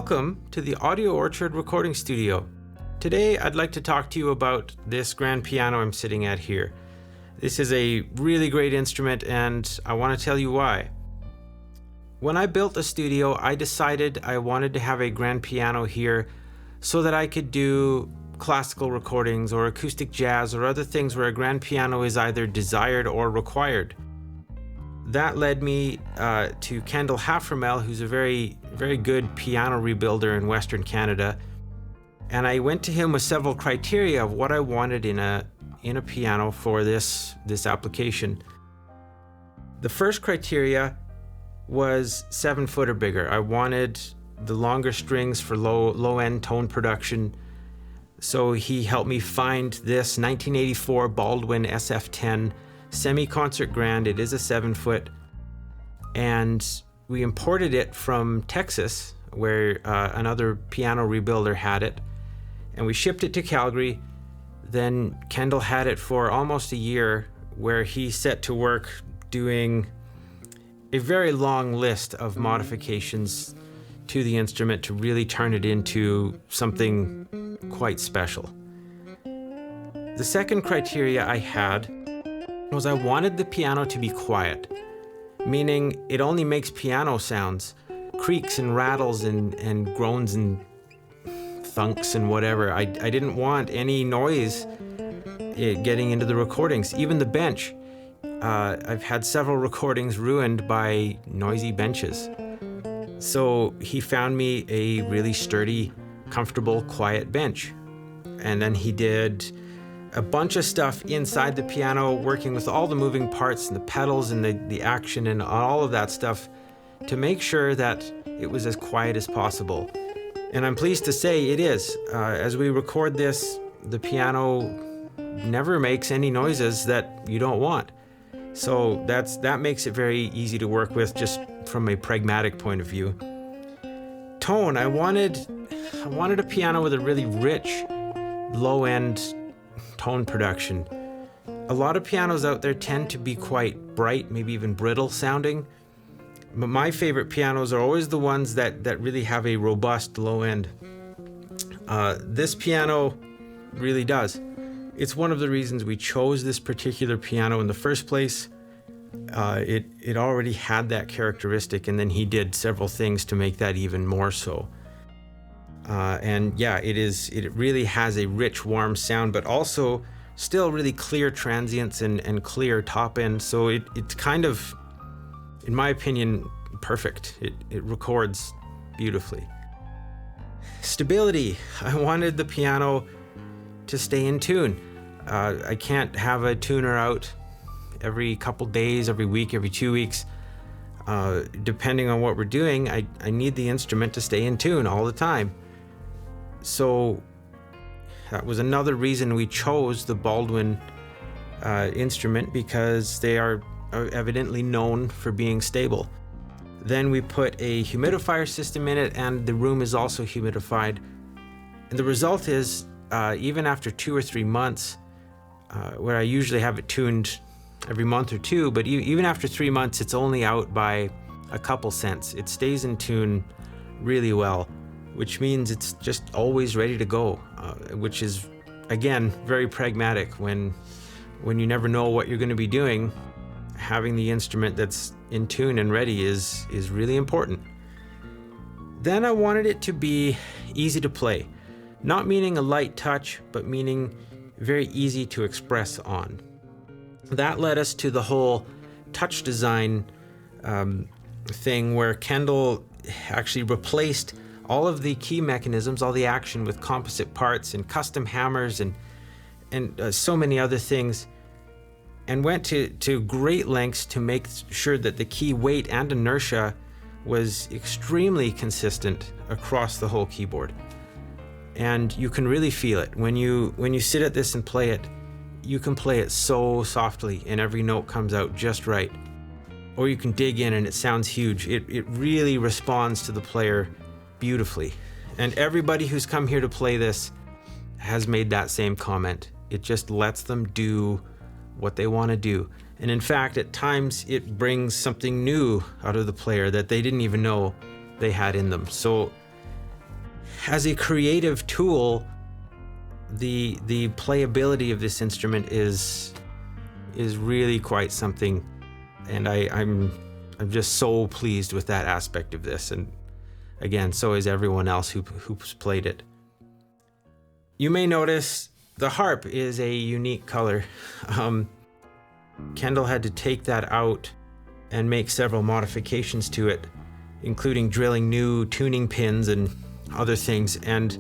Welcome to the Audio Orchard recording studio. Today I'd like to talk to you about this grand piano I'm sitting at here. This is a really great instrument and I want to tell you why. When I built the studio, I decided I wanted to have a grand piano here so that I could do classical recordings or acoustic jazz or other things where a grand piano is either desired or required. That led me to Kendall who's a very good piano rebuilder in Western Canada. And I went to him with several criteria of what I wanted in a piano for this application. The first criteria was 7 foot or bigger. I wanted the longer strings for low end tone production. So he helped me find this 1984 Baldwin SF-10 semi-concert grand. It is a 7 foot, and we imported it from Texas where another piano rebuilder had it, and we shipped it to Calgary. Then Kendall had it for almost a year, where he set to work doing a very long list of modifications to the instrument to really turn it into something quite special. The second criteria I had was I wanted the piano to be quiet, meaning it only makes piano sounds, creaks and rattles and groans and thunks and whatever. I didn't want any noise getting into the recordings. Even the bench, I've had several recordings ruined by noisy benches. So he found me a really sturdy, comfortable, quiet bench. And then he did a bunch of stuff inside the piano, working with all the moving parts and the pedals and the action and all of that stuff to make sure that it was as quiet as possible. And I'm pleased to say it is. As we record this, the piano never makes any noises that you don't want. So that makes it very easy to work with just from a pragmatic point of view. Tone, I wanted a piano with a really rich, low-end tone production. A lot of pianos out there tend to be quite bright, maybe even brittle sounding. But my favorite pianos are always the ones that really have a robust low end. This piano really does. It's one of the reasons we chose this particular piano in the first place. It already had that characteristic, and then he did several things to make that even more so. And yeah, it really has a rich, warm sound, but also still really clear transients and clear top end. So it's kind of, in my opinion, perfect. It records beautifully. Stability. I wanted the piano to stay in tune. I can't have a tuner out every couple days, every week, every 2 weeks. Depending on what we're doing, I need the instrument to stay in tune all the time. So that was another reason we chose the Baldwin instrument, because they are evidently known for being stable. Then we put a humidifier system in it, and the room is also humidified. And the result is, even after 2 or 3 months, where I usually have it tuned every month or two, but even after 3 months, it's only out by a couple cents. It stays in tune really well, which means it's just always ready to go, which is, again, very pragmatic. When you never know what you're going to be doing, having the instrument that's in tune and ready is really important. Then I wanted it to be easy to play, not meaning a light touch, but meaning very easy to express on. That led us to the whole touch design thing, where Kendall actually replaced all of the key mechanisms, all the action, with composite parts and custom hammers and so many other things, and went to great lengths to make sure that the key weight and inertia was extremely consistent across the whole keyboard. And you can really feel it when you sit at this and play it. You can play it so softly and every note comes out just right. Or you can dig in and it sounds huge. It really responds to the player beautifully. And everybody who's come here to play this has made that same comment. It just lets them do what they want to do. And in fact, at times it brings something new out of the player that they didn't even know they had in them. So as a creative tool, the playability of this instrument is really quite something, and I'm just so pleased with that aspect of this, and again, so is everyone else who's played it. You may notice the harp is a unique color. Kendall had to take that out and make several modifications to it, including drilling new tuning pins and other things, and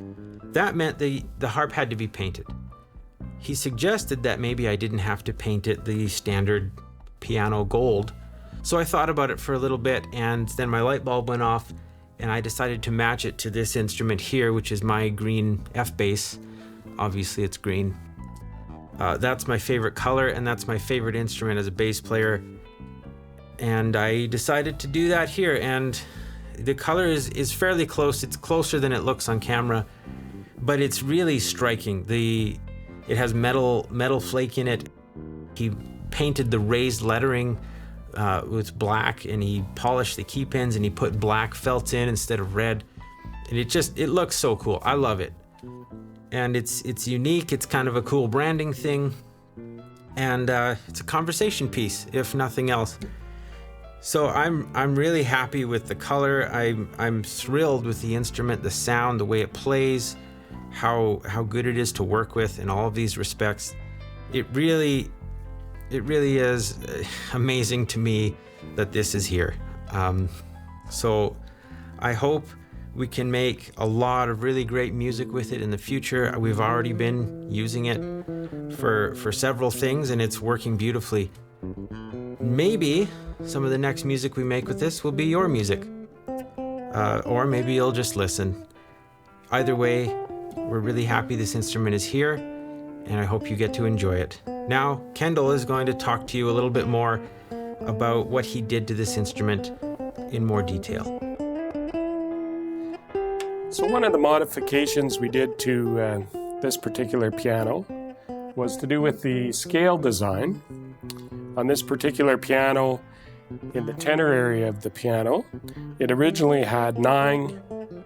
that meant the harp had to be painted. He suggested that maybe I didn't have to paint it the standard piano gold, so I thought about it for a little bit, and then my light bulb went off, and I decided to match it to this instrument here, which is my green F bass. Obviously it's green. That's my favorite color, and that's my favorite instrument as a bass player. And I decided to do that here, and the color is fairly close. It's closer than it looks on camera, but it's really striking. It has metal flake in it. He painted the raised lettering with black, and he polished the key pins, and he put black felts in instead of red, and it looks so cool. I love it, and it's unique. It's kind of a cool branding thing, and it's a conversation piece, if nothing else. So I'm really happy with the color. I'm thrilled with the instrument, the sound, the way it plays, how good it is to work with in all of these respects. It really is amazing to me that this is here. So I hope we can make a lot of really great music with it in the future. We've already been using it for several things, and it's working beautifully. Maybe some of the next music we make with this will be your music. Or maybe you'll just listen. Either way, we're really happy this instrument is here, and I hope you get to enjoy it. Now, Kendall is going to talk to you a little bit more about what he did to this instrument in more detail. So one of the modifications we did to this particular piano was to do with the scale design. On this particular piano, in the tenor area of the piano, it originally had 9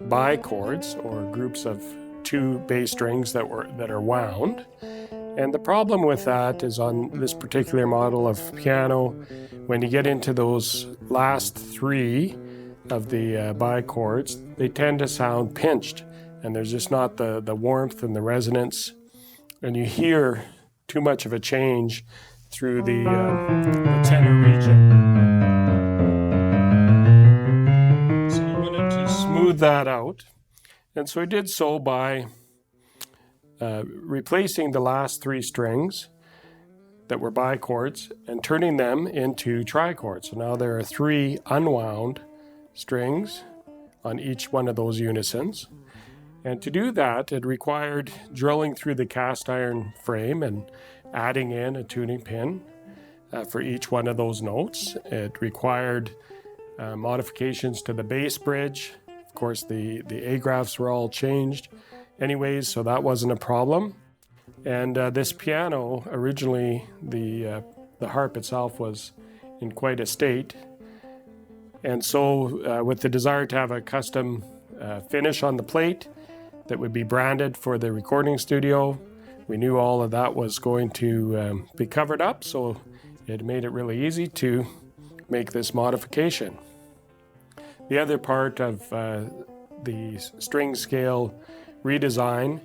bichords, or groups of 2 bass strings that are wound. And the problem with that is, on this particular model of piano, when you get into those last 3 of the bichords, they tend to sound pinched, and there's just not the warmth and the resonance, and you hear too much of a change through the tenor region. So we wanted to smooth that out, and so I did so by replacing the last 3 strings that were bichords and turning them into trichords. So now there are 3 unwound strings on each one of those unisons. And to do that, it required drilling through the cast iron frame and adding in a tuning pin for each one of those notes. It required modifications to the bass bridge. Of course, the A graphs were all changed anyways, so that wasn't a problem. And this piano, originally the harp itself was in quite a state. And so with the desire to have a custom finish on the plate that would be branded for the recording studio, we knew all of that was going to be covered up, so it made it really easy to make this modification. The other part of the string scale redesign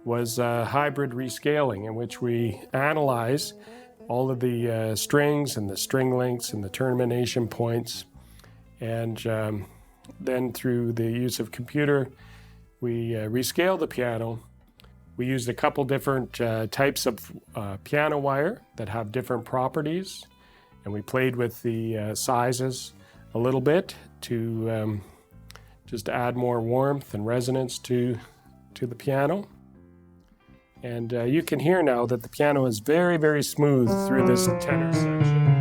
was hybrid rescaling, in which we analyze all of the strings and the string lengths and the termination points, and then through the use of computer, we rescale the piano. We used a couple different types of piano wire that have different properties, and we played with the sizes a little bit to just add more warmth and resonance to the piano. And you can hear now that the piano is very, very smooth through this tenor section.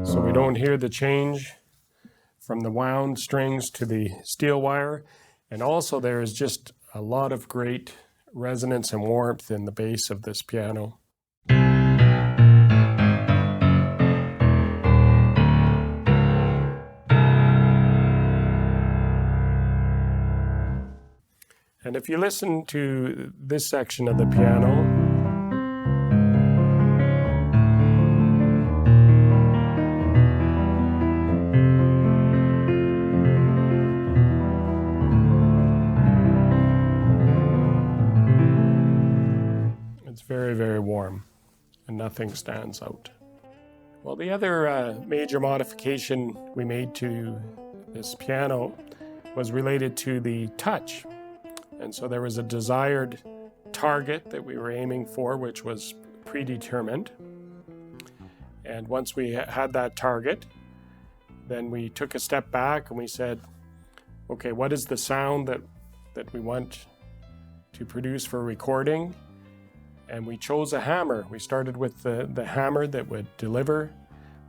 So we don't hear the change from the wound strings to the steel wire. And also there is just a lot of great resonance and warmth in the bass of this piano. And if you listen to this section of the piano, it's very, very warm and nothing stands out. Well, the other major modification we made to this piano was related to the touch. And so there was a desired target that we were aiming for, which was predetermined. And once we had that target, then we took a step back and we said, okay, what is the sound that we want to produce for recording? And we chose a hammer. We started with the hammer that would deliver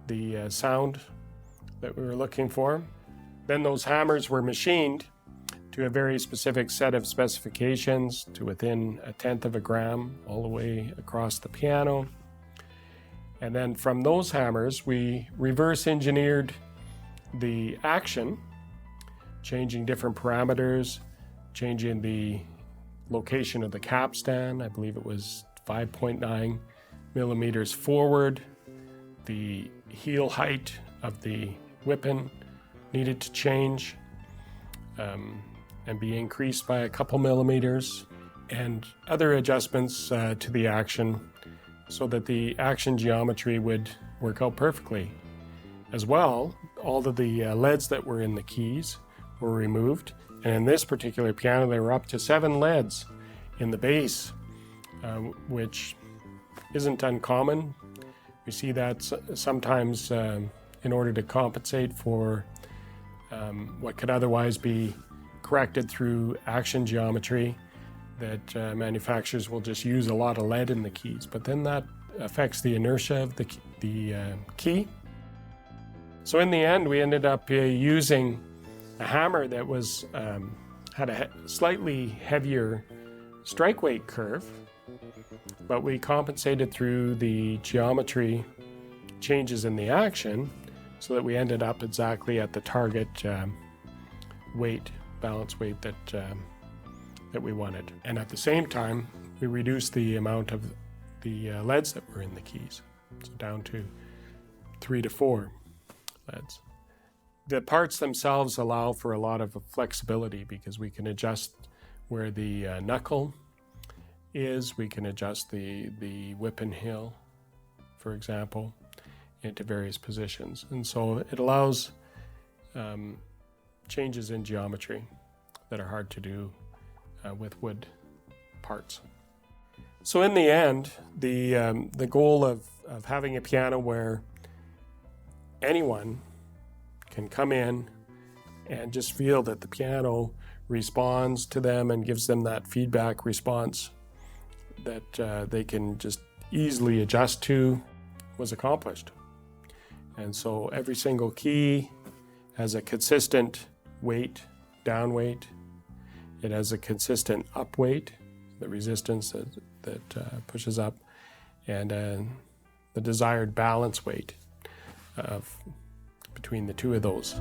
the sound that we were looking for. Then those hammers were machined to a very specific set of specifications to within 1/10 of a gram all the way across the piano. And then from those hammers, we reverse engineered the action, changing different parameters, changing the location of the capstan. I believe it was 5.9 millimeters forward. The heel height of the whipping needed to change and be increased by a couple millimeters, and other adjustments to the action so that the action geometry would work out perfectly. As well, all of the leads that were in the keys were removed, and in this particular piano there were up to 7 leads in the bass, which isn't uncommon. We see that sometimes in order to compensate for what could otherwise be corrected through action geometry, that manufacturers will just use a lot of lead in the keys, but then that affects the inertia of the key. So in the end, we ended up using a hammer that was had a slightly heavier strike weight curve, but we compensated through the geometry changes in the action so that we ended up exactly at the target balance weight that we wanted. And at the same time, we reduced the amount of the leads that were in the keys, so down to 3 to 4 leads. The parts themselves allow for a lot of flexibility because we can adjust where the knuckle is, we can adjust the whip and heel, for example, into various positions. And so it allows changes in geometry that are hard to do with wood parts. So in the end, the goal of having a piano where anyone can come in and just feel that the piano responds to them and gives them that feedback response that they can just easily adjust to was accomplished. And so every single key has a consistent weight, down weight. It has a consistent up weight, the resistance that pushes up, and the desired balance weight between the two of those.